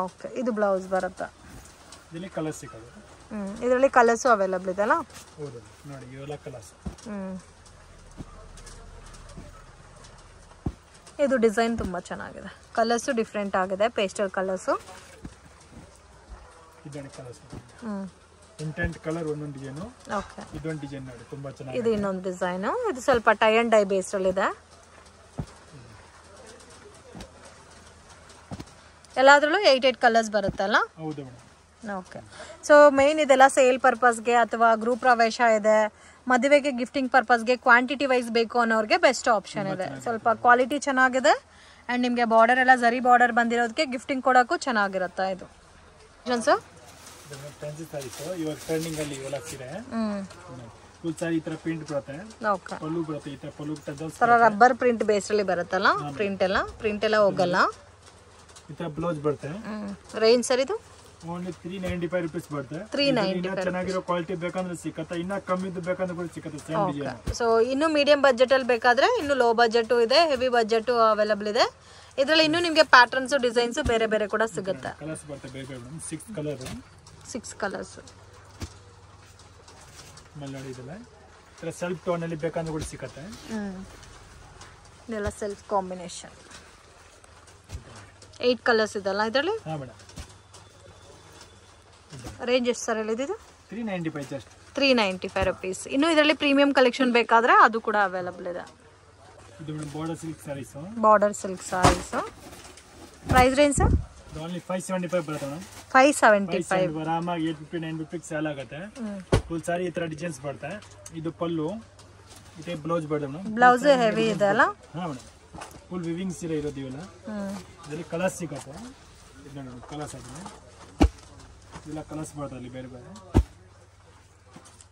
ಓಕೆ, ಇದು ಬ್ಲೌಸ್ ಬರುತ್ತೆ. ಇದರಲ್ಲಿ ಕಲರ್ಸು ಅವೈಲಬಲ್ ಇದೆ ಅಲ್ಲ. ಇದು ಡಿಸೈನ್ ತುಂಬಾ ಚೆನ್ನಾಗಿದೆ. ಕಲರ್ಸು ಡಿಫ್ರೆಂಟ್ ಆಗಿದೆ, ಪೇಸ್ಟಲ್ ಕಲರ್ಸು. ಇಂಟೆಂಟ್ ಕಲರ್ ಒಂದೊಂದು ಡಿಸೈನ್. ಓಕೆ, ಇದೊಂದು ಡಿಸೈನ್ ನೋಡಿ ತುಂಬಾ ಚೆನ್ನಾಗಿದೆ. ಇದು ಇನ್ನೊಂದು ಡಿಸೈನ್. ಇದು ಸ್ವಲ್ಪ ಟೈ ಅಂಡ್ ಡೈ ಬೇಸ್ಡ್ ಅಲ್ಲಿ ಇದೆ. ಎಲ್ಲಾದ್ರಲ್ಲೂ 8 ಕಲರ್ಸ್ ಬರುತ್ತಲ್ಲ. ಹೌದು ಮೇಡಮ್. ಓಕೆ, ಸೊ ಮೇನ್ ಇದೆಲ್ಲ ಸೇಲ್ ಪರ್ಪಸ್ಗೆ ಅಥವಾ ಗ್ರೂಪ್ ಪ್ರವೇಶ ಇದೆ, ಮದುವೆಗೆ ಗಿಫ್ಟಿಂಗ್ ಪರ್ಪಸ್ಗೆ ಕ್ವಾಂಟಿಟಿ ವೈಸ್ ಬೇಕು ಅನ್ನೋರಿಗೆ ಬೆಸ್ಟ್ ಆಪ್ಷನ್ ಇದೆ. ಸ್ವಲ್ಪ ಕ್ವಾಲಿಟಿ ಚೆನ್ನಾಗಿದೆ ಆ್ಯಂಡ್ ನಿಮಗೆ ಬಾರ್ಡರ್ ಎಲ್ಲ ಜರಿ ಬಾರ್ಡರ್ ಬಂದಿರೋದಕ್ಕೆ ಗಿಫ್ಟಿಂಗ್ ಕೊಡೋಕ್ಕೂ ಚೆನ್ನಾಗಿರುತ್ತೆ. ಇದು ಸರ್ ಇವಾಗ ಟ್ರೆಂಡಿಂಗ್ ಅಲ್ಲಿ ಇವೆಲ್ಲ ಸೀರೆ ಫುಲ್ ಸಾರಿ ಈ ತರ ಪ್ರಿಂಟ್ ಬರುತ್ತೆ. ಓಕೆ, ಪಲ್ಲು ಬರುತ್ತೆ. ಈ ತರ ಪಲ್ಲು ತರ ರಬ್ಬರ್ ಪ್ರಿಂಟ್ ಬೇಸ್ ಅಲ್ಲಿ ಬರುತ್ತಲ್ಲ. ಪ್ರಿಂಟ್ ಎಲ್ಲ ಹೋಗಲ್ಲ. ಈ ತರ ಬ್ಲೌಸ್ ಬರುತ್ತೆ. ರೇಂಜ್ ಸರ್ ಇದು ಓನ್ಲಿ 395 rupees ಬರುತ್ತೆ. 395 ಚೆನ್ನಾಗಿರೋ ಕ್ವಾಲಿಟಿ ಬೇಕಂದ್ರೆ ಸಿಕ್ಕತ್ತೆ. ಇನ್ನ ಕಮ್ಮಿದು ಬೇಕಂದ್ರೆ ಕೂಡ ಸಿಕ್ಕತ್ತೆ. Same design. ಸೊ ಇನ್ನು ಮೀಡಿಯಂ ಬಜೆಟ್ ಅಲ್ಲಿ ಬೇಕಾದ್ರೆ ಇನ್ನು ಲೋ ಬಜೆಟ್ ಇದೆ, ಹೆವಿ ಬಜೆಟ್ ಅವೈಲಬಲ್ ಇದೆ. ಇದರಲ್ಲಿ ಇನ್ನು ನಿಮಗೆ ಪ್ಯಾಟರ್ನ್ಸ್ ಡಿಸೈನ್ಸ್ ಬೇರೆ ಬೇರೆ ಕೂಡ ಸಿಗುತ್ತೆ. ಕಲರ್ಸ್ ಬರುತ್ತೆ ಬೇರೆ ಬೇರೆ. 6 ಕಲರ್. 6 ಕಲರ್ಸ್. ನೋಡಿ ಇದೆಲ್ಲ ತರ ಸೆಲ್ಫ್ ಟೋನ್ ಅಲ್ಲಿ ಬೇಕಂದ್ರೆ ಕೂಡ ಸಿಕ್ಕತ್ತೆ. ಇದೆಲ್ಲ ಸೆಲ್ಫ್ ಕಾಂಬಿನೇಷನ್. 8 ಕಲರ್ಸ್ ಇದಲ್ಲ ಇದರಲ್ಲಿ. ಹಾ ಮೇಡಮ್. ರೇಂಜ್ ಎಷ್ಟು ಸರ್ ಹೇಳಿದ್ದು? 395 ಜಸ್ಟ್. 395 rupees. ಇನ್ನು ಇದರಲ್ಲಿ ಪ್ರೀಮಿಯಂ ಕಲೆಕ್ಷನ್ ಬೇಕಾದ್ರೆ ಅದು ಕೂಡ ಅವೈಲಬಲ್ ಇದೆ. ಇದು madam border silk saris. Border silk saris. Price range sir? Only 575 ಬರುತ್ತೆ ಮೇಡಮ್. 575. ಆರಾಮಾಗಿ 850 950 ಸೇಲ್ ಆಗುತ್ತೆ. ಫುಲ್ ಸಾರಿ ಈ ತರ ಡಿಸೈನ್ಸ್ ಬರುತ್ತೆ. ಇದು ಪಲ್ಲು, ಇದೆ ಬ್ಲೌಸ್ ಬರುತ್ತೆ ಮೇಡಮ್. ಬ್ಲೌಸ್ ಹೆವಿ ಇದೆ ಅಲ್ಲ. ಹಾ ಮೇಡಮ್, ಫುಲ್ ವಿವಿಂಗ್ ಸೀರೆ ಇರೋದು ಇವೆಲ್ಲ. ಇದರಲ್ಲಿ ಕಲರ್ಸ್ ಸಿಗುತ್ತೆ. ಇದು ನೋಡಿ ಕಲರ್ಸ್ ಆಗಿದೆ. ಇದೆಲ್ಲ ಕಲರ್ಸ್ ಬರುತ್ತೆ ಅಲ್ಲಿ ಬೇರೆ ಬೇರೆ.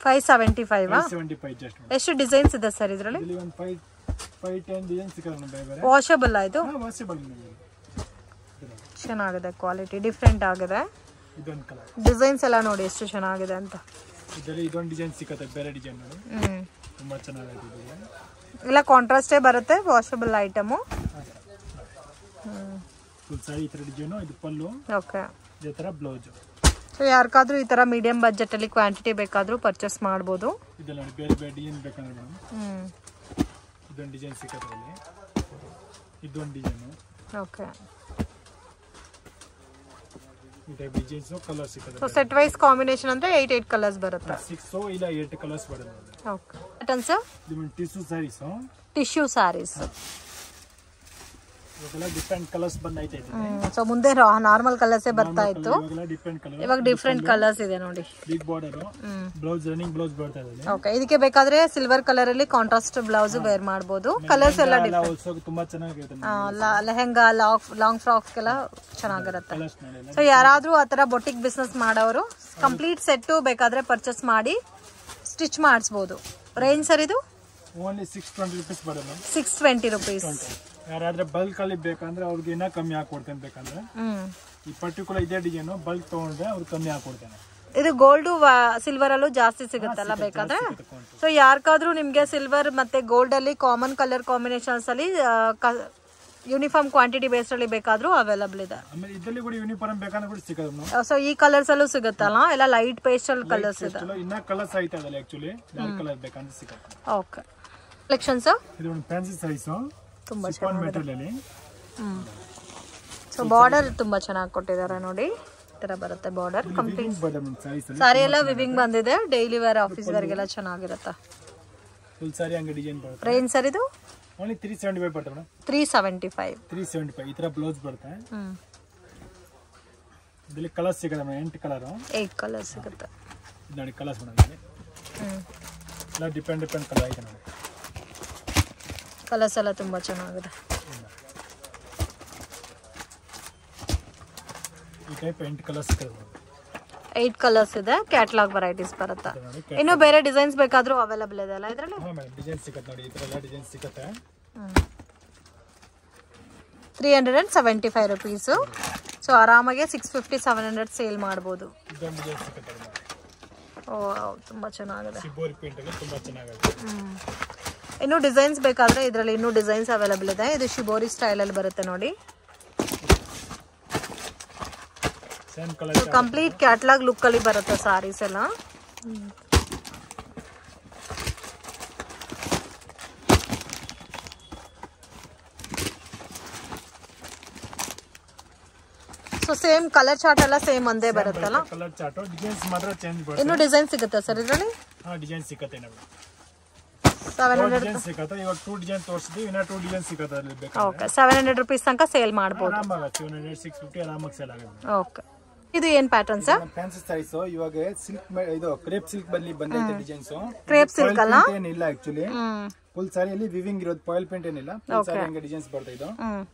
575. 575 ಜಸ್ಟ್. ಎಷ್ಟು ಡಿಸೈನ್ಸ್ ಇದೆ ಸರ್ ಇದರಲ್ಲಿ? ಇಲ್ಲಿ ಒಂದು 5-10 ಡಿಸೈನ್ಸ್ ಸಿಗುತ್ತೆ ಬೇರೆ ಬೇರೆ. ವಾಷಬಲ್ ಆಯ್ತು. ವಾಷಬಲ್. ಚೆನ್ನಾಗಿದೆ, ಕ್ವಾಲಿಟಿ ಡಿಫ್ರೆಂಟ್ ಆಗಿದೆ. ಇದೊಂದು ಕಲರ್. ಡಿಸೈನ್ಸ್ ಎಲ್ಲ ನೋಡಿ ಎಷ್ಟು ಚೆನ್ನಾಗಿದೆ ಅಂತ. ಇದರಲ್ಲಿ ಇದೊಂದು ಡಿಸೈನ್ ಸಿಗುತ್ತೆ ಬೇರೆ ಡಿಸೈನ್ ನೋಡಿ. ತುಂಬಾ ಚೆನ್ನಾಗಿದೆ. ಎಲ್ಲ ಕಾಂಟ್ರಾಸ್ಟೇ ಬರುತ್ತೆ, ವಾಷಬಲ್ ಐಟಮು. ಫುಲ್ ಸಾರಿ ಈ ತರ ಡಿಸೈನ್. ಇದು ಪಲ್ಲು. ಓಕೆ, ಇದೇ ತರ ಬ್ಲೌಸ್. ಸೊ ಯಾರಿಗಾದ್ರೂ ಈ ತರ ಮೀಡಿಯಂ ಬಜೆಟ್ ಅಲ್ಲಿ ಕ್ವಾಂಟಿಟಿ ಬೇಕಾದ್ರೂ ಪರ್ಚೇಸ್ ಮಾಡಬಹುದು. ಇದೆಲ್ಲ ನೋಡಿ ಬೇರೆ ಬೇರೆ ಡಿಸೈನ್ ಬೇಕಂದ್ರೆ ಮೇಡಮ್. ಇದೊಂದು ಡಿಸೈನ್ ಸಿಗುತ್ತೆ ಅಲ್ಲಿ. ಇದೊಂದು ಡಿಸೈನ್. ಓಕೆ, ಇದೆ ಡಿಸೈನ್ಸ್ ಕಲರ್ ಸಿಗುತ್ತೆ. ಸೊ ಸೆಟ್ ವೈಸ್ ಕಾಂಬಿನೇಷನ್ ಅಂದ್ರೆ 8 ಕಲರ್ಸ್ ಬರುತ್ತೆ. 6 ಇಲ್ಲ 8 ಕಲರ್ಸ್ ಬರುತ್ತೆ. Okay, patterns. ಇದು ಟಿಶ್ಯೂ ಸಾರೀಸ್. ಟಿಶ್ಯೂ ಸಾರೀಸ್. ಇವಾಗೆಲ್ಲ ಡಿಫರೆಂಟ್ ಕಲರ್ಸ್ ಬಂದೈತೆ. ಸೊ ಮುಂದೆ ನಾರ್ಮಲ್ ಕಲರ್ಸೇ ಬರ್ತಾ ಇತ್ತು, ಡಿಫರೆಂಟ್ ಕಲರ್, ಇವಾಗ ಡಿಫರೆಂಟ್ ಕಲರ್ಸ್ ಇದೆ ನೋಡಿ. Big border blouse, running blouse ಬರ್ತಾ ಇದೆ. ಓಕೆ, ಇದಕ್ಕೆ ಬೇಕಾದ್ರೆ ಸಿಲ್ವರ್ ಕಲರ್ ಅಲ್ಲಿ ಕಾಂಟ್ರಾಸ್ಟ್ ಬ್ಲೌಸ್ ವೇರ್ ಮಾಡಬಹುದು. ಕಲರ್ಸ್ ಎಲ್ಲ ತುಂಬಾ ಚೆನ್ನಾಗಿದೆ. ಲೆಹೆಂಗಾ, ಲಾಂಗ್ ಫ್ರಾಕ್ಸ್ ಎಲ್ಲ ಚೆನ್ನಾಗಿರುತ್ತೆ. ಸೊ ಯಾರಾದ್ರೂ ಆತರ ಬೊಟಿಕ್ ಬಿಸ್ನೆಸ್ ಮಾಡೋರು ಕಂಪ್ಲೀಟ್ ಸೆಟ್ ಬೇಕಾದ್ರೆ ಪರ್ಚೇಸ್ ಮಾಡಿ ಸ್ಟಿಚ್ ಮಾಡಿಸಬಹುದು. ರೇಂಜ್ ಸರ್ ಇದು ಓನ್ಲಿ 620 ರೂಪೀಸ್ ಬರುತ್ತೆ. 620 ರೂಪೀಸ್. ಯಾರಾದ್ರೆ ಬಲ್ಕ್ ಅಲ್ಲಿ ಬೇಕಂದ್ರೆ ಅವ್ರಿಗೆ ಇನ್ನೂ ಕಮ್ಮಿ ಹಾಕೊಡ್ತೇನೆ. ಬೇಕಂದ್ರೆ ಈ ಪರ್ಟಿಕ್ಯುಲರ್ ಇದೇ ಡಿಸೈನ್ ಬಲ್ಕ್ ತಗೊಂಡ್ರೆ ಅವ್ರು ಕಮ್ಮಿ ಹಾಕೊಡ್ತೇನೆ. ಇದು ಗೋಲ್ಡ್ ಸಿಲ್ವರ್ ಅಲ್ಲೂ ಜಾಸ್ತಿ ಸಿಗುತ್ತಲ್ಲ ಬೇಕಾದ್ರೆ. ಸೊ ಯಾರ್ಕಾದ್ರೂ ನಿಮ್ಗೆ ಸಿಲ್ವರ್ ಮತ್ತೆ ಗೋಲ್ಡ್ ಅಲ್ಲಿ ಕಾಮನ್ ಕಲರ್ ಕಾಂಬಿನೇಷನ್ಸ್ ಅಲ್ಲಿ ಯೂನಿಫಾರ್ಮ್ ಕ್ವಾಂಟಿಟಿ ಬೇಸ್ಡ್ ಅಲ್ಲಿ ಬೇಕಾದ್ರೂ ಅವೈಲಬಲ್ ಇದೆ. ಇದರಲ್ಲಿ ಕೂಡ ಯೂನಿಫಾರ್ಮ್ ಬೇಕಂದ್ರೆ ಕೂಡ ಸಿಗುತ್ತೆ. ಸೊ ಈ ಕಲರ್ಸ್ ಅಲ್ಲೂ ಸಿಗುತ್ತಲ್ಲ, ಎಲ್ಲ ಲೈಟ್ ಪೇಸ್ಟಲ್ ಕಲರ್ಸ್ ಇದೆ. ಇನ್ನ ಕಲರ್ಸ್ ಐತೆ ಅದಲ್ಲ, ಆಕ್ಚುಲಿ ಡಾರ್ಕ್ ಕಲರ್ ಬೇಕಂದ್ರೆ ಸಿಗುತ್ತೆ. ಓಕೆ, ಕಲೆಕ್ಷನ್ಸ್ ಇದು ಒಂದು ಫ್ಯಾನ್ಸಿ ಸೈಜ್ ತುಂಬಾ ಚೆನ್ನಾಗಿದೆ. ಸೊ ಬಾರ್ಡರ್ ತುಂಬಾ ಚೆನ್ನಾಗಿ ಕೊಟ್ಟಿದ್ದಾರೆ ನೋಡಿ, ಈ ತರ ಬರುತ್ತೆ ಬಾರ್ಡರ್. ಕಂಪ್ಲೀಟ್ ಸಾರಿ ಎಲ್ಲ ವಿವಿಂಗ್ ಬಂದಿದೆ. ಡೈಲಿ ವೇರ್, ಆಫೀಸ್ ವೇರ್ಗೆಲ್ಲ ಚೆನ್ನಾಗಿರುತ್ತೆ. ಫುಲ್ ಸಾರಿ ಅಂಗಡಿ ಡಿಸೈನ್ ಬರುತ್ತೆ. ರೇಂಜ್ ಸರ್ ಇದು ಓನ್ಲಿ 375 ಬರುತ್ತೆ ಮೇಡಮ್. 375 ಈ ತರ ಬ್ಲೌಸ್ ಬರುತ್ತೆ. ಇದರಲ್ಲಿ ಕಲರ್ಸ್ ಸಿಗುತ್ತೆ ಮೇಡಮ್. 8 ಕಲರ್ಸ್ ಸಿಗುತ್ತೆ ನೋಡಿ. ಕಲರ್ಸ್ ಮೇಡಮ್ ಎಲ್ಲ ಡಿಫರೆಂಟ್ ಕಲರ್ ಐತೆ ನೋಡಿ. ಕಲರ್ಸ್ ಎಲ್ಲ ತುಂಬಾ ಚೆನ್ನಾಗಿದೆ. ಈ ಟೈಪ್ 8 ಕಲರ್ಸ್ ಸಿಗುತ್ತೆ. 8 ಕಲರ್ಸ್ ಇದೆ. ಕ್ಯಾಟಲಾಗ್ ವೆರೈಟೀಸ್ ಬರುತ್ತೆ. ಇನ್ನು ಬೇರೆ ಡಿಸೈನ್ಸ್ ಬೇಕಾದ್ರೂ ಅವೈಲಬಲ್ ಇದೆ ಅಲ್ಲ ಇದರಲ್ಲಿ? ಹಾ ಮೇಡಂ, ಡಿಸೈನ್ ಸಿಗುತ್ತೆ ನೋಡಿ. ಈ ತರ ಎಲ್ಲ ಡಿಸೈನ್ ಸಿಗುತ್ತೆ. 375 ರೂಪೀಸ್. ಸೊ ಆರಾಮಾಗಿ 650-700 ಸೇಲ್ ಮಾಡಬಹುದು. ಇದೊಂದು ಡಿಸೈನ್ ಸಿಗುತ್ತೆ. ಓ, ತುಂಬಾ ಚೆನ್ನಾಗಿದೆ. ಶಿಬೋರಿ ಪ್ರಿಂಟ್ ಅಲ್ಲಿ ತುಂಬಾ ಚೆನ್ನಾಗಿದೆ. ಇನ್ನು ಡಿಸೈನ್ಸ್ ಬೇಕಾದ್ರೆ ಇದರಲ್ಲಿ ಇನ್ನೂ ಡಿಸೈನ್ಸ್ ಅವೈಲಬಲ್ ಇದೆ. ಇದು ಶಿಬೋರಿ ಸ್ಟೈಲ್ ಅಲ್ಲಿ ಬರುತ್ತೆ ನೋಡಿ. Same colour, complete catalogue look ಅಲ್ಲಿ ಬರುತ್ತೆ ಸಾರೀಸ್ ಎಲ್ಲ. ಸೊ ಸೇಮ್ ಕಲರ್ ಚಾರ್ಟ್ ಎಲ್ಲ ಸೇಮ್ ಒಂದೇ ಬರುತ್ತಲ್ಲ. ಕಲರ್ ಚಾರ್ಟ್, ಡಿಸೈನ್ಸ್ ಮಾತ್ರ ಚೇಂಜ್ ಬರುತ್ತೆ. ಇನ್ನು ಡಿಸೈನ್ ಸಿಗುತ್ತೆ ಸರ್ ಇದರಲ್ಲಿ? ಹಾ, ಡಿಸೈನ್ ಸಿಗುತ್ತೆ ನೋಡಿ. 700 ಡಿಸೈನ್ ಸಿಗುತ್ತೆ. ಇವಾಗ 2 ಡಿಸೈನ್ ತೋರಿಸಿದ್ವಿ, ಇನ್ನ 2 ಡಿಸೈನ್ ಸಿಗುತ್ತೆ ಅದರಲ್ಲಿ ಬೇಕಾದ್ರೆ. ಓಕೆ, 700 ರೂಪೀಸ್ ತನಕ ಸೇಲ್ ಮಾಡಬಹುದು. ಆರಾಮಾಗಿ 700 650 ಆರಾಮಾಗಿ ಸೇಲ್ ಆಗುತ್ತೆ. ಓಕೆ, ಇದು ಏನ್ ಪ್ಯಾಟರ್ನ್ ಸರ್? Fancy styles. ಇವಾಗ ಸಿಲ್ಕ್, ಇದು ಕ್ರೇಪ್ ಸಿಲ್ಕ್ ಬಲ್ಲಿ ಬಂದೈತೆ ಡಿಸೈನ್ಸ್. ಕ್ರೇಪ್ ಸಿಲ್ಕ್ ಅಲ್ಲ, ಏನಿಲ್ಲ ಆಕ್ಚುಲಿ. ಫುಲ್ ಸಾರಿಯಲ್ಲಿ ವಿವಿಂಗ್ ಇರೋದು, ಫಾಯಿಲ್ ಪ್ರಿಂಟ್ ಏನಿಲ್ಲ. ಫುಲ್ ಸಾರಿ ಹಂಗೆ ಡಿಸೈನ್ಸ್ ಬರ್ತಾ ಇದು.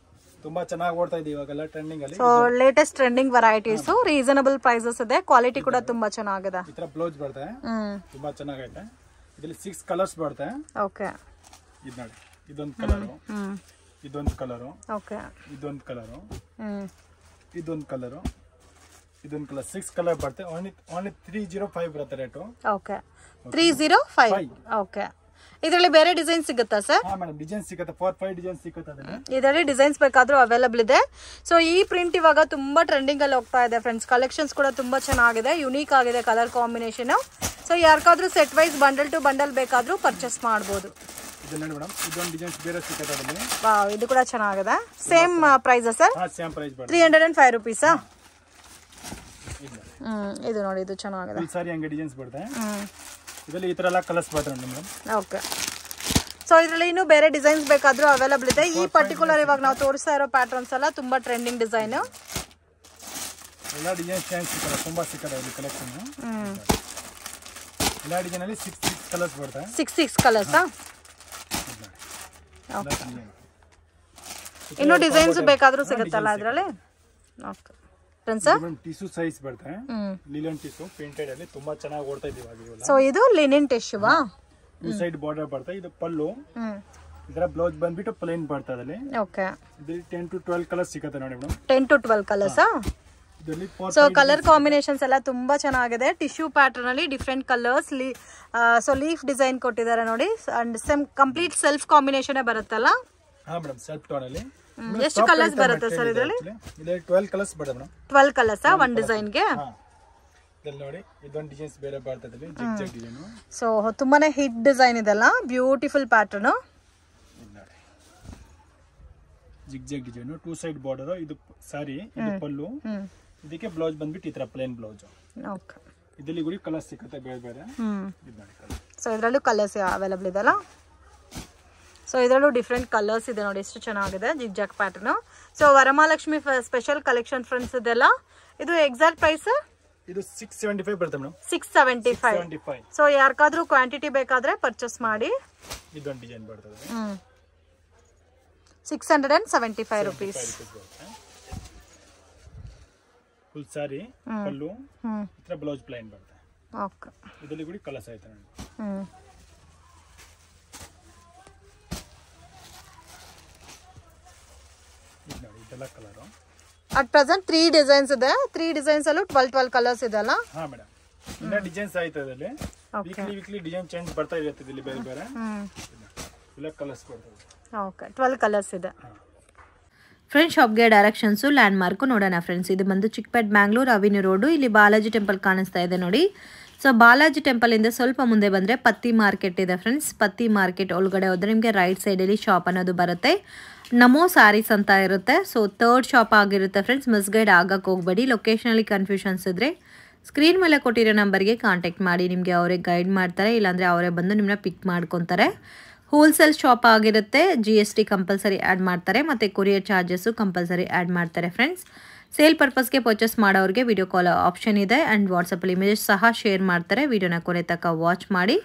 ತುಂಬಾ ಚೆನ್ನಾಗಿ ಓಡ್ತಾ ಇದೆ ಇವಾಗೆಲ್ಲ ಟ್ರೆಂಡಿಂಗ್ ಅಲ್ಲಿ. So latest trending varieties, reasonable prices ಇದೆ. ಕ್ವಾಲಿಟಿ ಕೂಡ ತುಂಬಾ ಚೆನ್ನಾಗಿದೆ. ಈ ತರ ಬ್ಲೌಸ್ ಬರುತ್ತೆ, ತುಂಬಾ ಚೆನ್ನಾಗೈತೆ. ಇದರಲ್ಲಿ 6 ಕಲರ್ಸ್ ಬರುತ್ತೆ. ಓಕೆ, ಇದು ನೋಡಿ. ಇದೊಂದು ಕಲರು, ಇದೊಂದು ಕಲರು, ಓಕೆ, ಇದೊಂದು ಕಲರು, ಇದೊಂದು ಕಲರು, ಇದೊಂದು ಕಲರ್. 6 ಕಲರ್ ಬರುತ್ತೆ. ಓನ್ಲಿ 305 ಬರುತ್ತೆ ರೇಟು. ಓಕೆ, 305. ಓಕೆ, ಇದರಲ್ಲಿ ಬೇರೆ ಡಿಸೈನ್ ಸಿಗುತ್ತಾ ಸರ್? ಹಾ ಮೇಡಂ, ಡಿಸೈನ್ ಸಿಗುತ್ತೆ. 4-5 ಡಿಸೈನ್ ಸಿಗುತ್ತೆ ಅದರಲ್ಲಿ. ಇದರಲ್ಲಿ ಡಿಸೈನ್ಸ್ ಬೇಕಾದ್ರೂ ಅವೈಲಬಲ್ ಇದೆ. ಸೊ ಈ ಪ್ರಿಂಟ್ ಇವಾಗ ತುಂಬಾ ಟ್ರೆಂಡಿಂಗ್ ಅಲ್ಲಿ ಹೋಗ್ತಾ ಇದೆ ಫ್ರೆಂಡ್ಸ್. ಕಲೆಕ್ಷನ್ಸ್ ಕೂಡ ತುಂಬಾ ಚೆನ್ನಾಗಿದೆ, ಯುನೀಕ್ ಆಗಿದೆ ಕಲರ್ ಕಾಂಬಿನೇಷನ್. ಸೊ ಯಾರಿಗಾದ್ರೂ set wise bundle to bundle ಬೇಕಾದ್ರೂ ಪರ್ಚೇಸ್ ಮಾಡಬಹುದು. ಇದು ನೋಡಿ ಮೇಡಂ, ಇದೊಂದು ಡಿಸೈನ್ಸ್ ಬೇರೆ ಸಿಗುತ್ತೆ ಅದರಲ್ಲಿ. ವಾವ್, ಇದು ಕೂಡ ಚೆನ್ನಾಗಿದೆ. Same price sir? ಹಾ, ಸೇಮ್ ಪ್ರೈಸ್ ಬರುತ್ತೆ. 305 ರೂಪೀಸ್. ಇದು ನೋಡಿ, ಇದು ಚೆನ್ನಾಗಿದೆ. ಫುಲ್ ಸಾರಿ ಹಂಗೆ ಡಿಸೈನ್ಸ್ ಬರುತ್ತೆ. ಇದರಲ್ಲಿ ಈ ತರ ಎಲ್ಲ ಕಲರ್ಸ್ ಬರುತ್ತೆ ನೋಡಿ ಮೇಡಂ. ಓಕೆ, ಸೊ ಇದರಲ್ಲಿ ಇನ್ನೂ ಬೇರೆ ಡಿಸೈನ್ಸ್ ಬೇಕಾದ್ರೂ ಅವೈಲಬಲ್ ಇದೆ. ಈ ಪರ್ಟಿಕ್ಯುಲರ್ ಇವಾಗ ನಾವು ತೋರಿಸ್ತಾ ಇರೋ ಪ್ಯಾಟರ್ನ್ಸ್ ಎಲ್ಲ ತುಂಬಾ ಟ್ರೆಂಡಿಂಗ್ ಡಿಸೈನ್. ಎಲ್ಲ ಡಿಸೈನ್ಸ್ ಚೇಂಜ್ ಸಿಗುತ್ತೆ, ತುಂಬಾ ಸಿಗುತ್ತೆ ಇಲ್ಲಿ ಕಲೆಕ್ಷನ್. ಎಲ್ಲ ಡಿಸೈನ್ ಅಲ್ಲಿ 6 ಕಲರ್ಸ್ ಬರುತ್ತೆ. 6 ಕಲರ್ಸ್. ಇನ್ನು ಡಿಸೈನ್ಸ್ ಬೇಕಾದ್ರೂ ಸಿಗುತ್ತಲ್ಲ ಇದರಲ್ಲಿ? ಓಕೆ, ಟಿಶ್ಯೂ ಸೈಜ್ ಬರುತ್ತೆ. ಲಿನನ್ ಟಿಶ್ಯೂ ಪ್ರಿಂಟೆಡ್ ಅಲ್ಲಿ ತುಂಬಾ ಚೆನ್ನಾಗಿ ಓಡ್ತಾ ಇದೆ ಇವಾಗ. ಸೊ ಇದು ಲಿನನ್ ಟಿಶ್ಯೂವಾ? ಈ ಸೈಡ್ ಬಾರ್ಡರ್ ಬರುತ್ತೆ. ಇದು ಪಲ್ಲು. ಇದರ ಬ್ಲೌಸ್ ಬಂದ್ಬಿಟ್ಟು ಪ್ಲೇನ್ ಬರ್ತದೆ ಅದರಲ್ಲಿ. ಓಕೆ, ಇದರಲ್ಲಿ 10 to 12 ಕಲರ್ಸ್ ಸಿಗುತ್ತೆ ನೋಡಿ ಮೇಡಂ. 10 to 12 colours. ಇದರಲ್ಲಿ ಸೊ ಕಲರ್ ಕಾಂಬಿನೇಷನ್ಸ್ ಎಲ್ಲ ತುಂಬಾ ಚೆನ್ನಾಗಿದೆ. ಟಿಶ್ಯೂ ಪ್ಯಾಟರ್ನ್ ಅಲ್ಲಿ different colours. So leaf design ಕೊಟ್ಟಿದ್ದಾರೆ ನೋಡಿ. And same complete self combination ಬರುತ್ತಲ್ಲ? ಹಾ ಮೇಡಂ, ಸೆಲ್ಫ್ ಟೋನ್ ಅಲ್ಲಿ. ಎಷ್ಟು ಕಲರ್ಸ್ ಬರುತ್ತೆ ಸರ್ ಇದರಲ್ಲಿ? ಇದರಲ್ಲಿ 12 ಕಲರ್ಸ್ ಬರುತ್ತೆ ಮೇಡಂ. 12 ಕಲರ್ಸ್ ಒಂದು ಡಿಸೈನ್ ಗೆ? ಇದರಲ್ಲಿ ನೋಡಿ, ಇದೊಂದು ಡಿಸೈನ್ಸ್ ಬೇರೆ ಬರ್ತದೆ ಇಲ್ಲಿ, ಜಿಗ್ ಡಿಸೈನ್. ಸೊ ತುಂಬಾನೇ ಹಿಟ್ ಡಿಸೈನ್ ಇದೆಲ್ಲ, ಬ್ಯೂಟಿಫುಲ್ ಪ್ಯಾಟರ್ನ್. ಜಿಗ್ ಡಿಸೈನ್, 2 ಸೈಡ್ ಬಾರ್ಡರ್. ಇದು ಸಾರಿ, ಇದು ಪಲ್ಲು. ಇದಕ್ಕೆ ಬ್ಲೌಸ್ ಬಂದ್ಬಿಟ್ಟು ಈ ತರ ಪ್ಲೇನ್ ಬ್ಲೌಸ್. ಓಕೆ, ಇದರಲ್ಲಿ ಗುಡಿ ಕಲರ್ಸ್ ಸಿಗುತ್ತೆ ಬೇರೆ ಬೇರೆ. ಸೊ ಇದರಲ್ಲೂ ಕಲರ್ಸ್ ಅವೈಲಬಲ್ ಇದೆಲ್ಲ. ಸೊ ಇದರಲ್ಲೂ ಡಿಫ್ರೆಂಟ್ ಕಲರ್ಸ್ ಇದೆ ನೋಡಿ, ಎಷ್ಟು ಚೆನ್ನಾಗಿದೆ zigzag pattern. So Varamahalakshmi special collection friends ಇದೆಲ್ಲ. ಇದು ಎಕ್ಸಾಕ್ಟ್ ಪ್ರೈಸ್ ಇದು 675 ಬರುತ್ತೆ ಮೇಡಮ್. 675. ಸೊ ಯಾರಿಗಾದ್ರೂ ಕ್ವಾಂಟಿಟಿ ಬೇಕಾದ್ರೆ ಪರ್ಚೇಸ್ ಮಾಡಿ. ಇದೊಂದು ಡಿಸೈನ್ ಬರ್ತದೆ 675 rupees. ಫುಲ್ ಸಾರಿ ಪಲ್ಲು ಇತರ ಬ್ಲೌಸ್ ಪ್ಲೈನ್ ಬರುತ್ತೆ. ಓಕೆ, ಇದರಲ್ಲಿ ಕೂಡ ಕಲರ್ಸ್ ಆಯ್ತು ನೋಡಿ. ಇದು ನೋಡಿ, ಇದೆಲ್ಲ ಕಲರ್ ಅಟ್ ಪ್ರೆಸೆಂಟ್ 3 ಡಿಸೈನ್ಸ್ ಇದೆ. 3 ಡಿಸೈನ್ಸ್ ಅಲ್ಲೂ 12 ಕಲರ್ಸ್ ಇದೆ ಅಲ್ಲ? ಹಾ ಮೇಡಮ್, ಇನ್ನ ಡಿಸೈನ್ಸ್ ಆಯ್ತು ಅದರಲ್ಲಿ. ವೀಕ್ಲಿ ಡಿಸೈನ್ ಚೇಂಜ್ ಬರ್ತಾ ಇರುತ್ತೆ ಇಲ್ಲಿ ಬೇರೆ ಬೇರೆ. ಇಲ್ಲ ಕಲರ್ಸ್ ಬರ್ತದೆ. ಓಕೆ, 12 ಕಲರ್ಸ್ ಇದೆ. ಫ್ರೆಂಡ್ಸ್ ಶಾಪ್ಗೆ ಡೈರೆಕ್ಷನ್ಸು ಲ್ಯಾಂಡ್ ಮಾರ್ಕು ನೋಡೋಣ ಫ್ರೆಂಡ್ಸ್. ಇದು ಬಂದು ಚಿಕ್ಕಪೇಟೆ ಬ್ಯಾಂಗ್ಳೂರ್ ಅವಿನ್ಯೂ ರೋಡು. ಇಲ್ಲಿ ಬಾಲಾಜಿ ಟೆಂಪಲ್ ಕಾಣಿಸ್ತಾ ಇದೆ ನೋಡಿ. ಸೊ ಬಾಲಾಜಿ ಟೆಂಪಲಿಂದ ಸ್ವಲ್ಪ ಮುಂದೆ ಬಂದರೆ ಪತ್ತಿ ಮಾರ್ಕೆಟ್ ಇದೆ ಫ್ರೆಂಡ್ಸ್. ಪತ್ತಿ ಮಾರ್ಕೆಟ್ ಒಳಗಡೆ ಹೋದರೆ ನಿಮಗೆ ರೈಟ್ ಸೈಡಲ್ಲಿ ಶಾಪ್ ಅನ್ನೋದು ಬರುತ್ತೆ. ನಮೋ ಸ್ಯಾರೀಸ್ ಅಂತ ಇರುತ್ತೆ. ಸೊ 3rd ಶಾಪ್ ಆಗಿರುತ್ತೆ ಫ್ರೆಂಡ್ಸ್. ಮಿಸ್ಗೈಡ್ ಆಗಕ್ಕೆ ಹೋಗಬೇಡಿ. ಲೊಕೇಶನಲ್ಲಿ ಕನ್ಫ್ಯೂಷನ್ಸ್ ಇದ್ದರೆ ಸ್ಕ್ರೀನ್ ಮೇಲೆ ಕೊಟ್ಟಿರೋ ನಂಬರ್ಗೆ ಕಾಂಟ್ಯಾಕ್ಟ್ ಮಾಡಿ. ನಿಮಗೆ ಅವರೇ ಗೈಡ್ ಮಾಡ್ತಾರೆ, ಇಲ್ಲಾಂದರೆ ಅವರೇ ಬಂದು ನಿಮ್ಮನ್ನ ಪಿಕ್ ಮಾಡ್ಕೊತಾರೆ. ಹೋಲ್ಸೇಲ್ ಶಾಪ್ ಆಗಿರುತ್ತೆ. GST ಕಂಪಲ್ಸರಿ ಆ್ಯಡ್ ಮಾಡ್ತಾರೆ ಮತ್ತು ಕೊರಿಯರ್ ಚಾರ್ಜಸ್ಸು ಕಂಪಲ್ಸರಿ ಆ್ಯಡ್ ಮಾಡ್ತಾರೆ ಫ್ರೆಂಡ್ಸ್. ಸೇಲ್ ಪರ್ಪಸ್ಗೆ ಪರ್ಚೇಸ್ ಮಾಡೋರಿಗೆ ವಿಡಿಯೋ ಕಾಲ್ ಆಪ್ಷನ್ ಇದೆ ಆ್ಯಂಡ್ ವಾಟ್ಸಪ್ಪಲ್ಲಿ ಇಮೇಜಸ್ ಸಹ ಶೇರ್ ಮಾಡ್ತಾರೆ. ವಿಡಿಯೋನ ಕೊನೆ ತನಕ ವಾಚ್ ಮಾಡಿ.